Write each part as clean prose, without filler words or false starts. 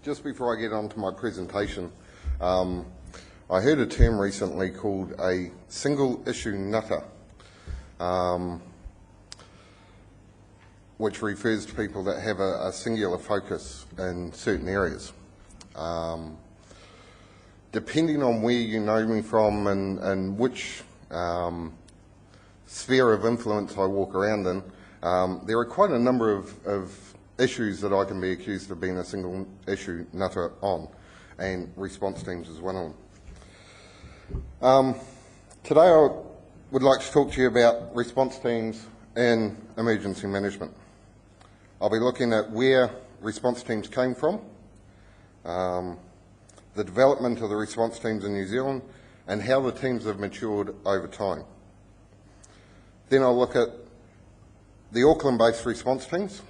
Just before I get on to my presentation, I heard a term recently called a single issue nutter, which refers to people that have a singular focus in certain areas. Depending on where you know me from and which sphere of influence I walk around in, there are quite a number of issues that I can be accused of being a single issue nutter on, and response teams is one of them. Today I would like to talk to you about response teams in emergency management. I'll be looking at where response teams came from, the development of the response teams in New Zealand, and how the teams have matured over time. Then I'll look at the Auckland-based response teams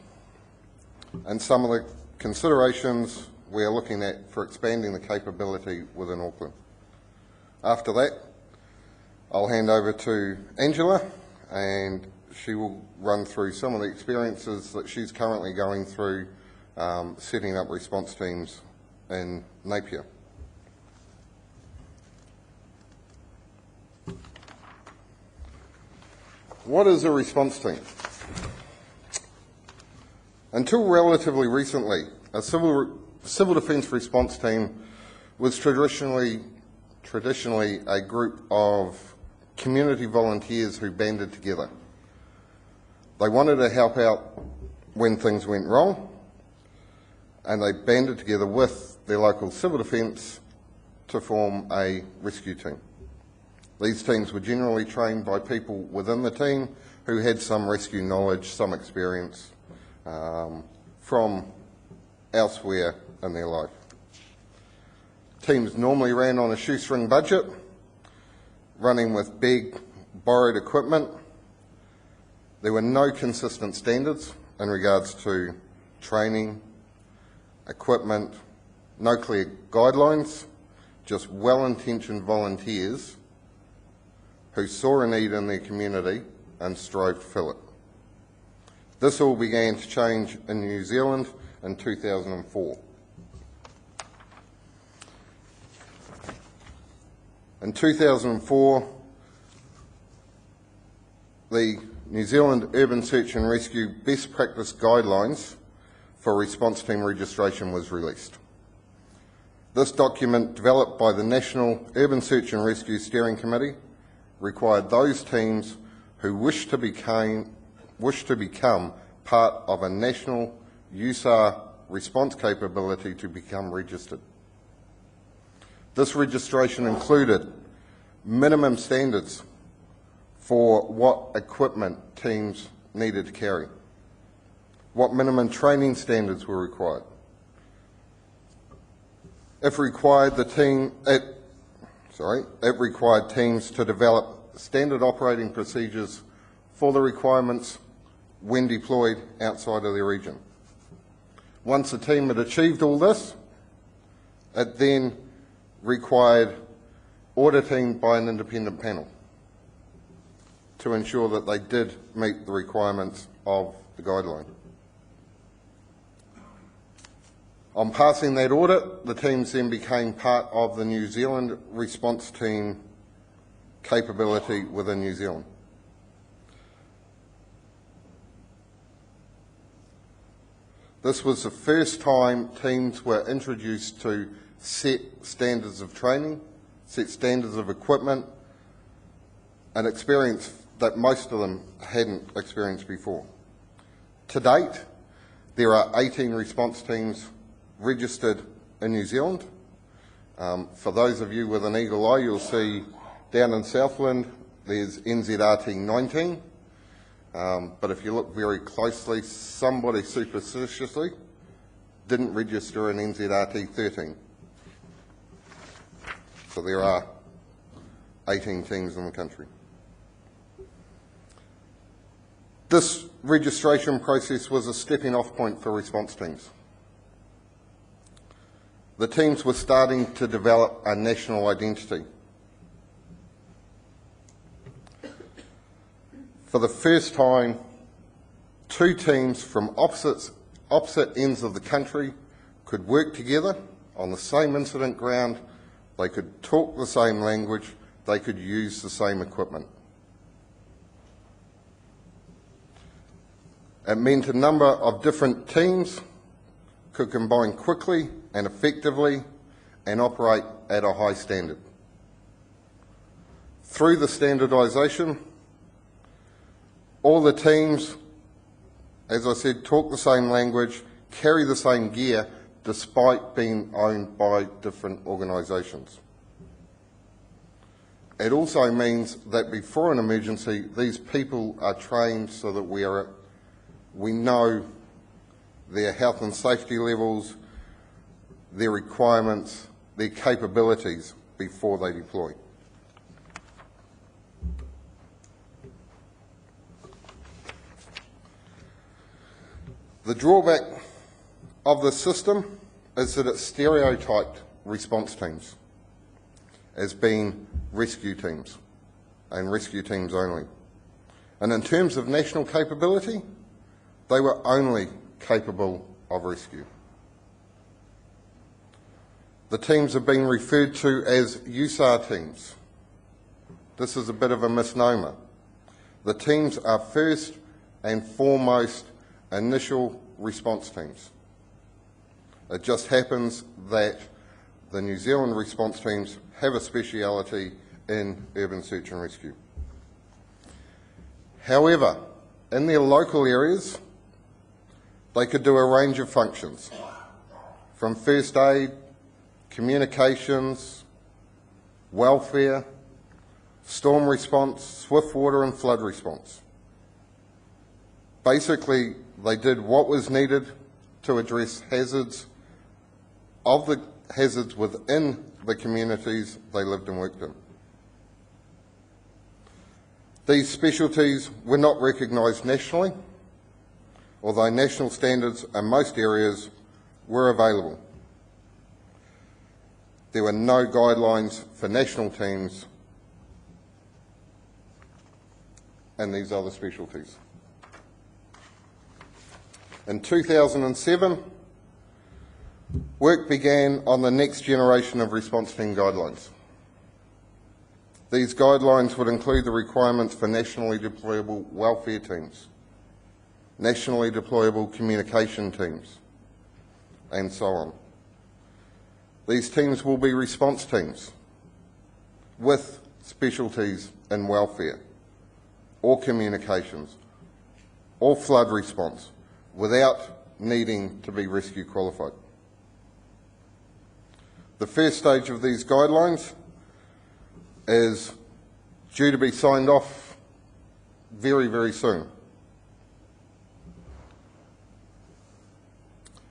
and some of the considerations we are looking at for expanding the capability within Auckland. After that, I'll hand over to Angela, and she will run through some of the experiences that she's currently going through setting up response teams in Napier. What is a response team? Until relatively recently, a civil defence response team was traditionally a group of community volunteers who banded together. They wanted to help out when things went wrong, and they banded together with their local civil defence to form a rescue team. These teams were generally trained by people within the team who had some rescue knowledge, some experience from elsewhere in their life. Teams normally ran on a shoestring budget, running with big borrowed equipment. There were no consistent standards in regards to training, equipment, no clear guidelines, just well-intentioned volunteers who saw a need in their community and strove to fill it. This all began to change in New Zealand in 2004. In 2004, the New Zealand Urban Search and Rescue Best Practice Guidelines for response team registration was released. This document, developed by the National Urban Search and Rescue Steering Committee, required those teams who wish to become part of a national USAR response capability to become registered. This registration included minimum standards for what equipment teams needed to carry, what minimum training standards were required. It required teams to develop standard operating procedures for the requirements when deployed outside of their region. Once the team had achieved all this, it then required auditing by an independent panel to ensure that they did meet the requirements of the guideline. On passing that audit, the teams then became part of the New Zealand response team capability within New Zealand. This was the first time teams were introduced to set standards of training, set standards of equipment, an experience that most of them hadn't experienced before. To date, there are 18 response teams registered in New Zealand. For those of you with an eagle eye, you'll see down in Southland there's NZRT 19. But if you look very closely, somebody superstitiously didn't register an NZRT 13. So there are 18 teams in the country. This registration process was a stepping off point for response teams. The teams were starting to develop a national identity. For the first time, two teams from opposite ends of the country could work together on the same incident ground, they could talk the same language, they could use the same equipment. It meant a number of different teams could combine quickly and effectively and operate at a high standard. Through the standardisation, all the teams, as I said, talk the same language, carry the same gear, despite being owned by different organisations. It also means that before an emergency, these people are trained so that we know their health and safety levels, their requirements, their capabilities before they deploy. The drawback of the system is that it stereotyped response teams as being rescue teams and rescue teams only. And in terms of national capability, they were only capable of rescue. The teams have been referred to as USAR teams. This is a bit of a misnomer. The teams are first and foremost initial response teams. It just happens that the New Zealand response teams have a speciality in urban search and rescue. However, in their local areas, they could do a range of functions, from first aid, communications, welfare, storm response, swift water and flood response. Basically, they did what was needed to address hazards within the communities they lived and worked in. These specialties were not recognised nationally, although national standards in most areas were available. There were no guidelines for national teams in these other specialties. In 2007, work began on the next generation of response team guidelines. These guidelines would include the requirements for nationally deployable welfare teams, nationally deployable communication teams, and so on. These teams will be response teams with specialties in welfare, or communications, or flood response, without needing to be rescue qualified. The first stage of these guidelines is due to be signed off very, very soon.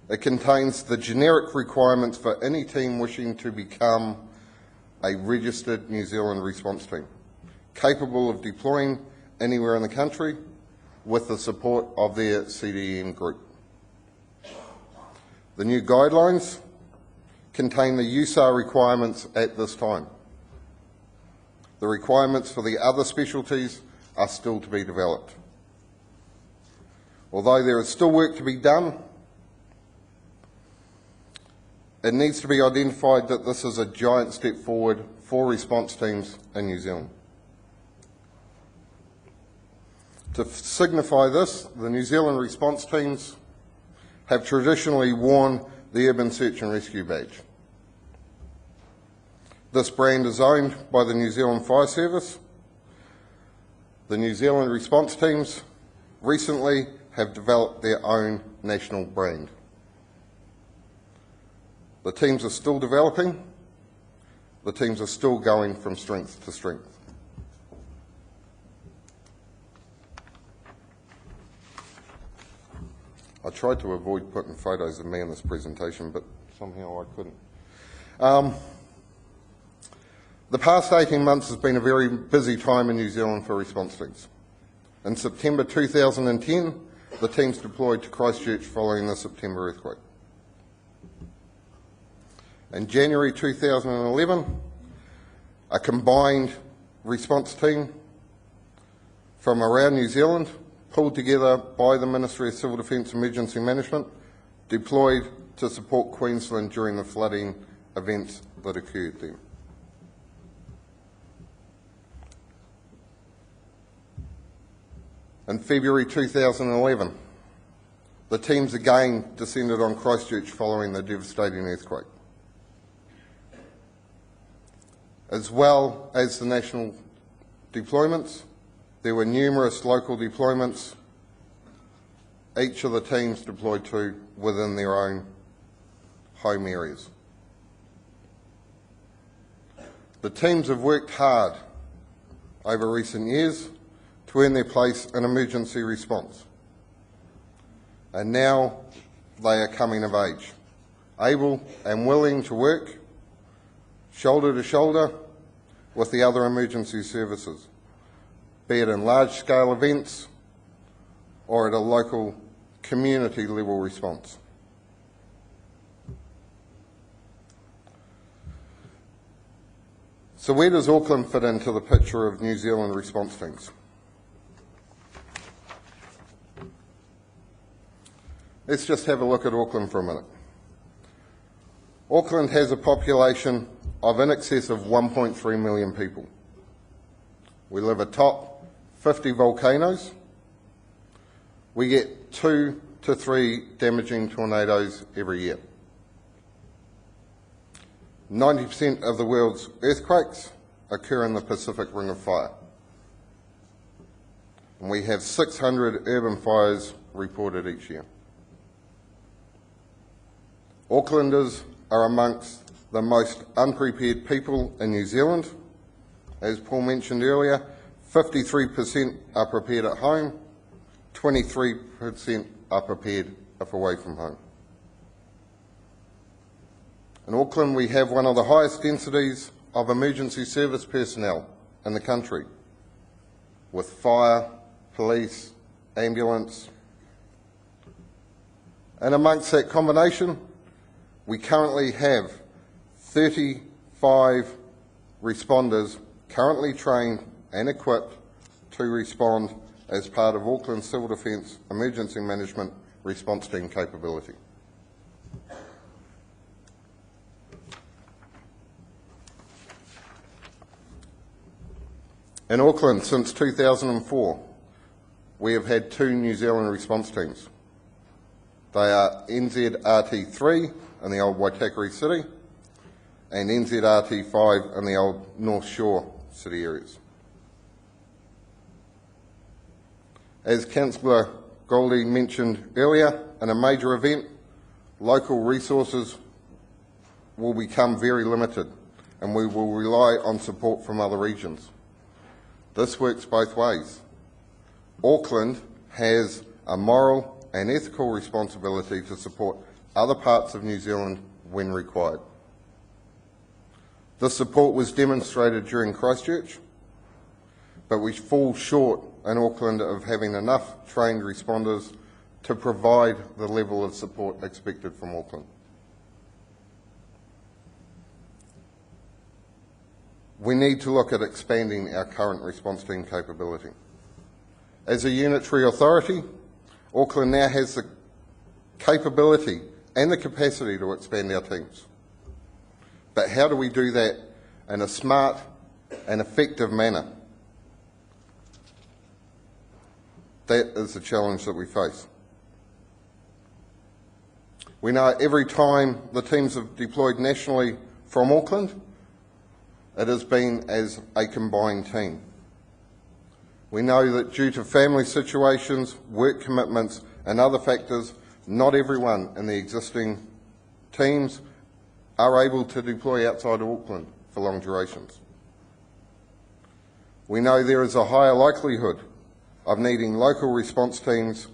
It contains the generic requirements for any team wishing to become a registered New Zealand response team, capable of deploying anywhere in the country with the support of their CDM group. The new guidelines contain the USAR requirements at this time. The requirements for the other specialties are still to be developed. Although there is still work to be done, it needs to be identified that this is a giant step forward for response teams in New Zealand. To signify this, the New Zealand response teams have traditionally worn the Urban Search and Rescue badge. This brand is owned by the New Zealand Fire Service. The New Zealand response teams recently have developed their own national brand. The teams are still developing. The teams are still going from strength to strength. I tried to avoid putting photos of me in this presentation, but somehow I couldn't. The past 18 months has been a very busy time in New Zealand for response teams. In September 2010, the teams deployed to Christchurch following the September earthquake. In January 2011, a combined response team from around New Zealand, pulled together by the Ministry of Civil Defence Emergency Management, deployed to support Queensland during the flooding events that occurred then. In February 2011, the teams again descended on Christchurch following the devastating earthquake. As well as the national deployments, there were numerous local deployments each of the teams deployed to within their own home areas. The teams have worked hard over recent years to earn their place in emergency response. And now they are coming of age, able and willing to work shoulder to shoulder with the other emergency services, be it in large-scale events or at a local community-level response. So where does Auckland fit into the picture of New Zealand response teams? Let's just have a look at Auckland for a minute. Auckland has a population of in excess of 1.3 million people. We live atop 50 volcanoes. We get 2 to 3 damaging tornadoes every year. 90% of the world's earthquakes occur in the Pacific Ring of Fire. And we have 600 urban fires reported each year. Aucklanders are amongst the most unprepared people in New Zealand. As Paul mentioned earlier, 53% are prepared at home, 23% are prepared if away from home. In Auckland, we have one of the highest densities of emergency service personnel in the country, with fire, police, ambulance. And amongst that combination, we currently have 35 responders currently trained and equipped to respond as part of Auckland Civil Defence Emergency Management Response Team capability. In Auckland, since 2004, we have had 2 New Zealand response teams. They are NZRT3 in the old Waitakere City and NZRT5 in the old North Shore city areas. As Councillor Goldie mentioned earlier, in a major event, local resources will become very limited and we will rely on support from other regions. This works both ways. Auckland has a moral and ethical responsibility to support other parts of New Zealand when required. This support was demonstrated during Christchurch, but we fall short in Auckland of having enough trained responders to provide the level of support expected from Auckland. We need to look at expanding our current response team capability. As a unitary authority, Auckland now has the capability and the capacity to expand our teams. But how do we do that in a smart and effective manner? That is the challenge that we face. We know every time the teams have deployed nationally from Auckland, it has been as a combined team. We know that due to family situations, work commitments and other factors, not everyone in the existing teams are able to deploy outside of Auckland for long durations. We know there is a higher likelihood of needing local response teams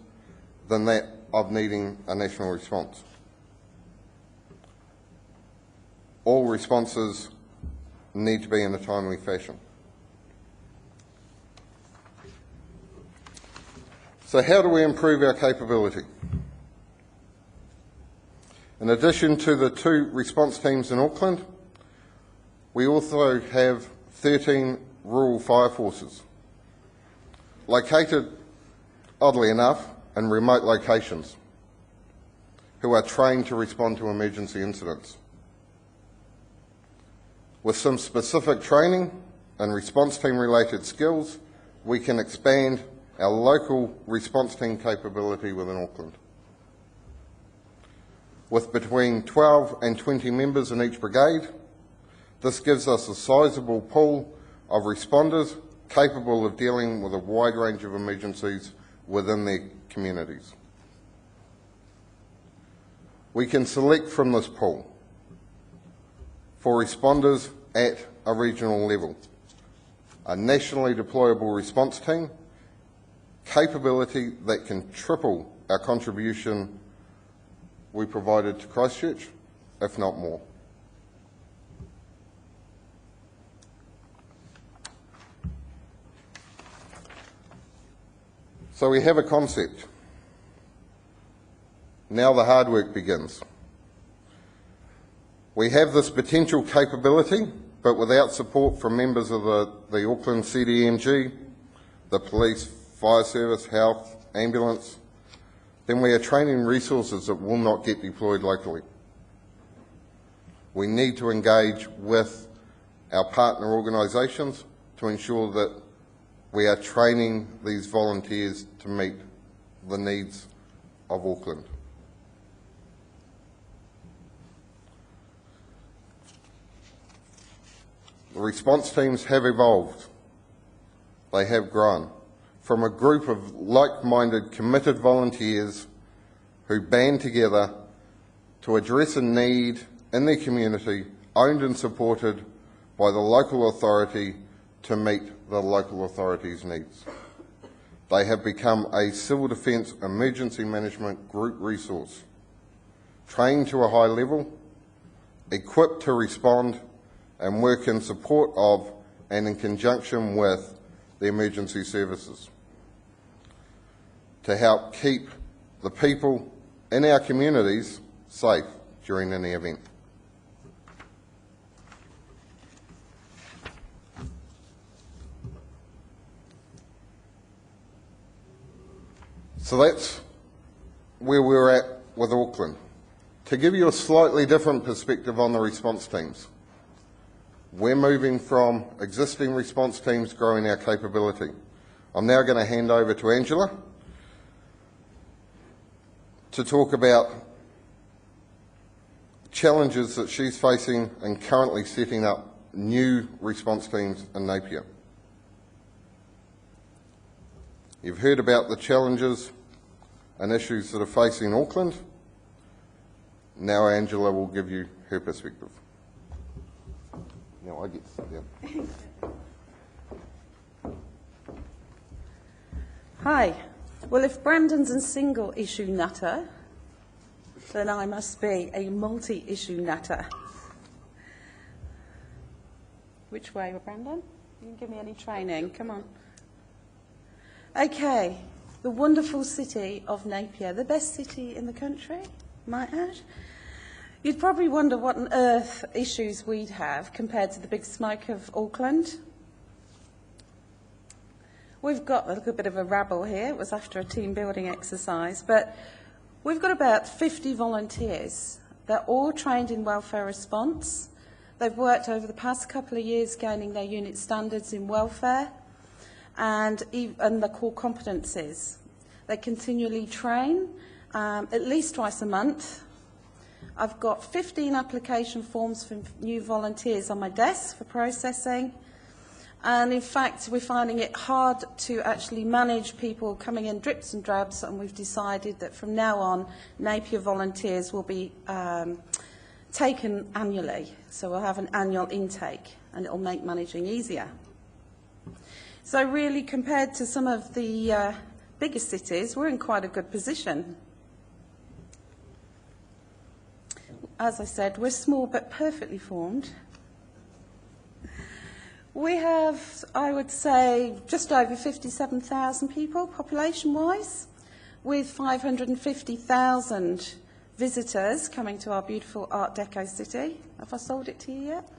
than that of needing a national response. All responses need to be in a timely fashion. So how do we improve our capability? In addition to the 2 response teams in Auckland, we also have 13 rural fire forces, located, oddly enough, in remote locations. who are trained to respond to emergency incidents. With some specific training and response team related skills, we can expand our local response team capability within Auckland. With between 12 and 20 members in each brigade, this gives us a sizable pool of responders capable of dealing with a wide range of emergencies within their communities. We can select from this pool for responders at a regional level, a nationally deployable response team, capability that can triple our contribution we provided to Christchurch, if not more. So we have a concept. Now the hard work begins. We have this potential capability, but without support from members of the Auckland CDMG, the police, fire service, health, ambulance, then we are training resources that will not get deployed locally. We need to engage with our partner organisations to ensure that we are training these volunteers to meet the needs of Auckland. The response teams have evolved. They have grown from a group of like-minded, committed volunteers who band together to address a need in their community, owned and supported by the local authority to meet the local authority's needs. They have become a civil defence emergency management group resource, trained to a high level, equipped to respond and work in support of and in conjunction with the emergency services to help keep the people in our communities safe during any event. So that's where we're at with Auckland. To give you a slightly different perspective on the response teams, we're moving from existing response teams growing our capability. I'm now going to hand over to Angela to talk about challenges that she's facing and currently setting up new response teams in Napier. You've heard about the challenges and issues that are facing Auckland. Now Angela will give you her perspective. Now I get to sit down. Hi. Well, if Brandon's a single issue nutter, then I must be a multi-issue nutter. Which way, Brandon? You can give me any training. Come on. Okay. The wonderful city of Napier, the best city in the country, might add. You'd probably wonder what on earth issues we'd have compared to the big smoke of Auckland. We've got a little bit of a rabble here. It was after a team building exercise, but we've got about 50 volunteers. They're all trained in welfare response. They've worked over the past couple of years gaining their unit standards in welfare and the core competencies. They continually train at least twice a month. I've got 15 application forms for new volunteers on my desk for processing. And in fact, we're finding it hard to actually manage people coming in drips and drabs, and we've decided that from now on, Napier volunteers will be taken annually. So we'll have an annual intake, and it'll make managing easier. So really, compared to some of the bigger cities, we're in quite a good position. As I said, we're small but perfectly formed. We have, I would say, just over 57,000 people population-wise, with 550,000 visitors coming to our beautiful Art Deco city. Have I sold it to you yet?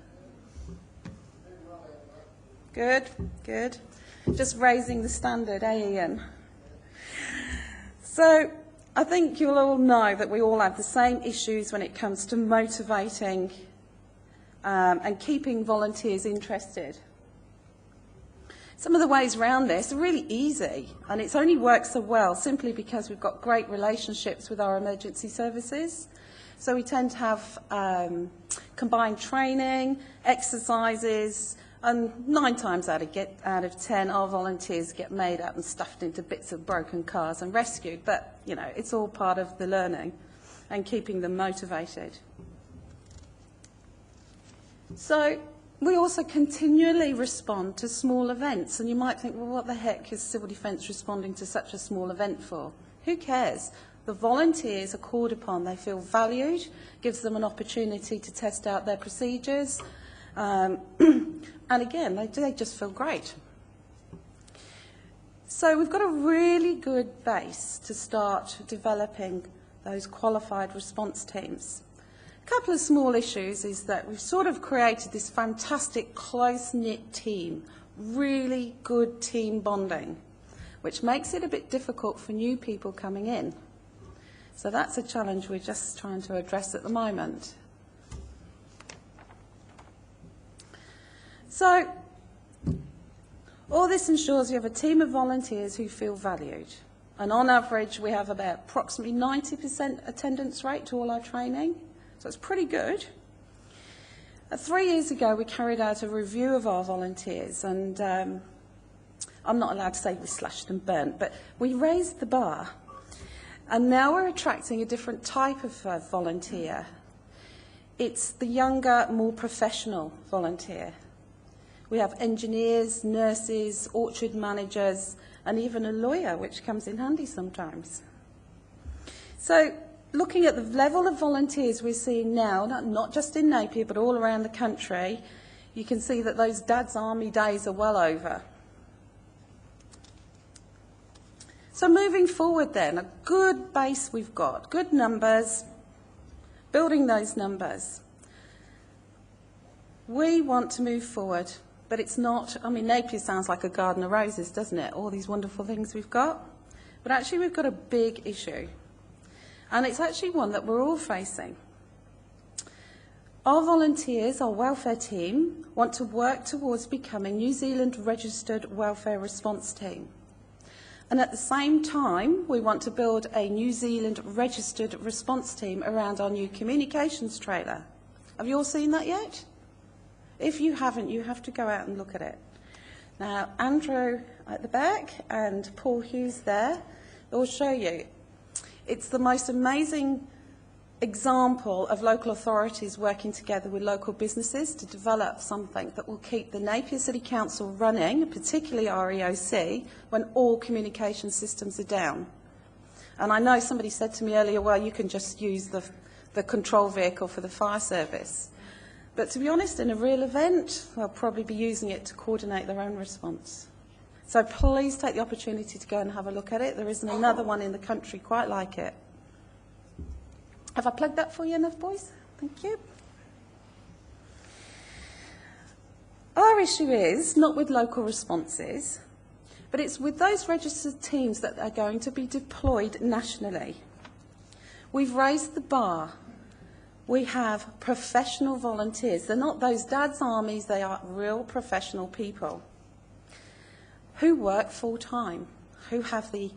Good, good. Just raising the standard, eh, Ian? So I think you'll all know that we all have the same issues when it comes to motivating and keeping volunteers interested. Some of the ways around this are really easy, and it's only worked so well simply because we've got great relationships with our emergency services. So we tend to have combined training, exercises, and 9 times out of 10, our volunteers get made up and stuffed into bits of broken cars and rescued. But, you know, it's all part of the learning and keeping them motivated. So we also continually respond to small events. And you might think, well, what the heck is Civil Defence responding to such a small event for? Who cares? The volunteers are called upon. They feel valued, gives them an opportunity to test out their procedures. And again, they just feel great. So we've got a really good base to start developing those qualified response teams. A couple of small issues is that we've sort of created this fantastic close-knit team, really good team bonding, which makes it a bit difficult for new people coming in. So that's a challenge we're just trying to address at the moment. So all this ensures you have a team of volunteers who feel valued. And on average, we have about approximately 90% attendance rate to all our training. So it's pretty good. 3 years ago, we carried out a review of our volunteers. And I'm not allowed to say we slashed and burnt, but we raised the bar. And now we're attracting a different type of volunteer. It's the younger, more professional volunteer. We have engineers, nurses, orchard managers, and even a lawyer, which comes in handy sometimes. So, looking at the level of volunteers we're seeing now, not just in Napier, but all around the country, you can see that those Dad's Army days are well over. So moving forward then, a good base we've got, good numbers, building those numbers. We want to move forward, but it's not, I mean, Napier sounds like a garden of roses, doesn't it? All these wonderful things we've got. But actually we've got a big issue. And it's actually one that we're all facing. Our volunteers, our welfare team, want to work towards becoming New Zealand registered welfare response team. And at the same time, we want to build a New Zealand registered response team around our new communications trailer. Have you all seen that yet? If you haven't, you have to go out and look at it. Now, Andrew at the back and Paul Hughes there, they'll show you. It's the most amazing example of local authorities working together with local businesses to develop something that will keep the Napier City Council running, particularly our EOC, when all communication systems are down. And I know somebody said to me earlier, well, you can just use the control vehicle for the fire service. But to be honest, in a real event, they'll probably be using it to coordinate their own response. So please take the opportunity to go and have a look at it. There isn't another one in the country quite like it. Have I plugged that for you enough, boys? Thank you. Our issue is not with local responses, but it's with those registered teams that are going to be deployed nationally. We've raised the bar. We have professional volunteers. They're not those Dad's Armies, they are real professional people who work full-time, who have the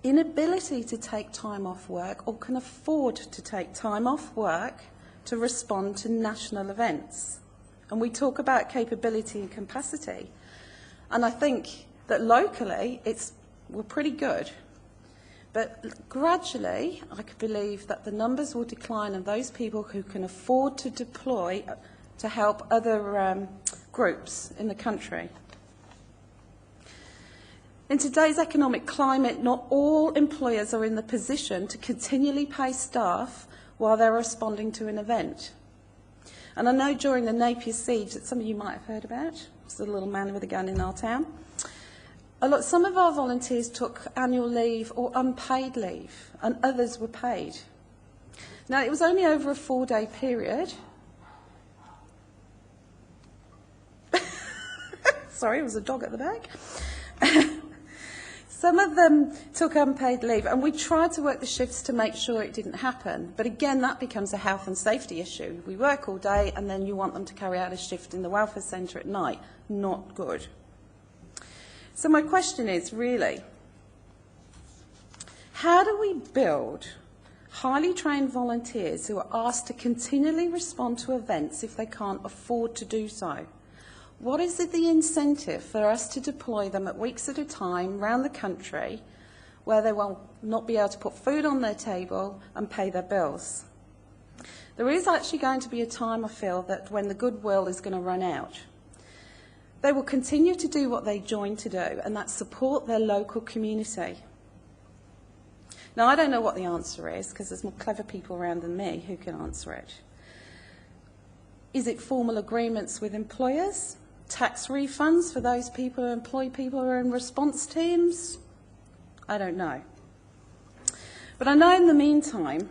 inability to take time off work or can afford to take time off work to respond to national events. And we talk about capability and capacity. And I think that locally we're pretty good. But gradually, I could believe that the numbers will decline of those people who can afford to deploy to help other groups in the country. In today's economic climate, not all employers are in the position to continually pay staff while they're responding to an event. And I know during the Napier siege that some of you might have heard about, it's the little man with a gun in our town. Some of our volunteers took annual leave or unpaid leave, and others were paid. Now, it was only over a 4-day period. Sorry, it was a dog at the back. Some of them took unpaid leave, and we tried to work the shifts to make sure it didn't happen. But again, that becomes a health and safety issue. We work all day, and then you want them to carry out a shift in the welfare centre at night. Not good. So my question is really, how do we build highly trained volunteers who are asked to continually respond to events if they can't afford to do so? What is the incentive for us to deploy them at weeks at a time around the country where they will not be able to put food on their table and pay their bills? There is actually going to be a time, I feel, that when the goodwill is going to run out. They will continue to do what they joined to do, and that's support their local community. Now, I don't know what the answer is, because there's more clever people around than me who can answer it. Is it formal agreements with employers? Tax refunds for those people who employ people who are in response teams? I don't know. But I know in the meantime,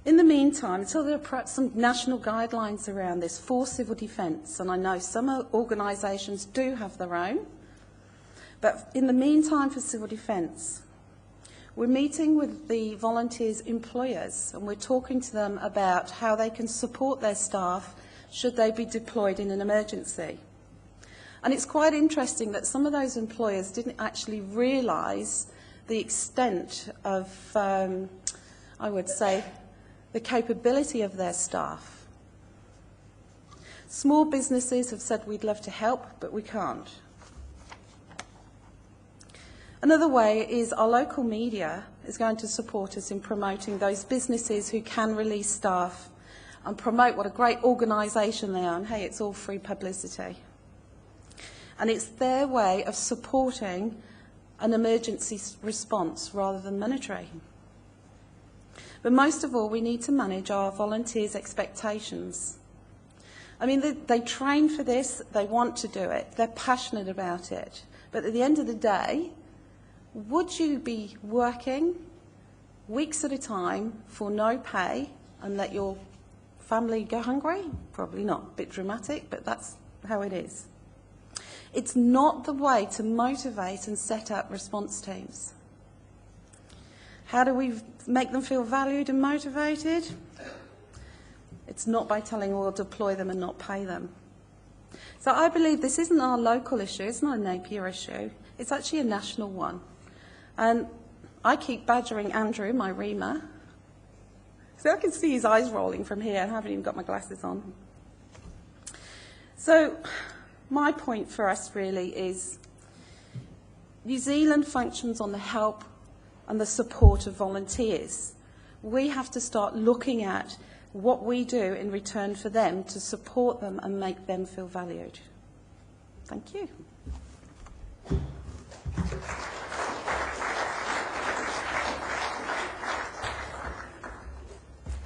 until there are perhaps some national guidelines around this for civil defence, and I know some organisations do have their own, but in the meantime for civil defence, we're meeting with the volunteers' employers, and we're talking to them about how they can support their staff should they be deployed in an emergency. And it's quite interesting that some of those employers didn't actually realise the extent of, I would say, the capability of their staff. Small businesses have said we'd love to help, but we can't. Another way is our local media is going to support us in promoting those businesses who can release staff and promote what a great organisation they are, and hey, it's all free publicity. And it's their way of supporting an emergency response rather than monetary. But most of all, we need to manage our volunteers' expectations. I mean, they train for this, they want to do it, they're passionate about it. But at the end of the day, would you be working weeks at a time for no pay and let your family go hungry? Probably not. A bit dramatic, but that's how it is. It's not the way to motivate and set up response teams. How do we make them feel valued and motivated? It's not by telling them we'll deploy them and not pay them. So I believe this isn't our local issue, it's not a Napier issue, it's actually a national one. And I keep badgering Andrew, my reamer. So I can see his eyes rolling from here. I haven't even got my glasses on. So my point for us really is New Zealand functions on the help and the support of volunteers. We have to start looking at what we do in return for them to support them and make them feel valued. Thank you.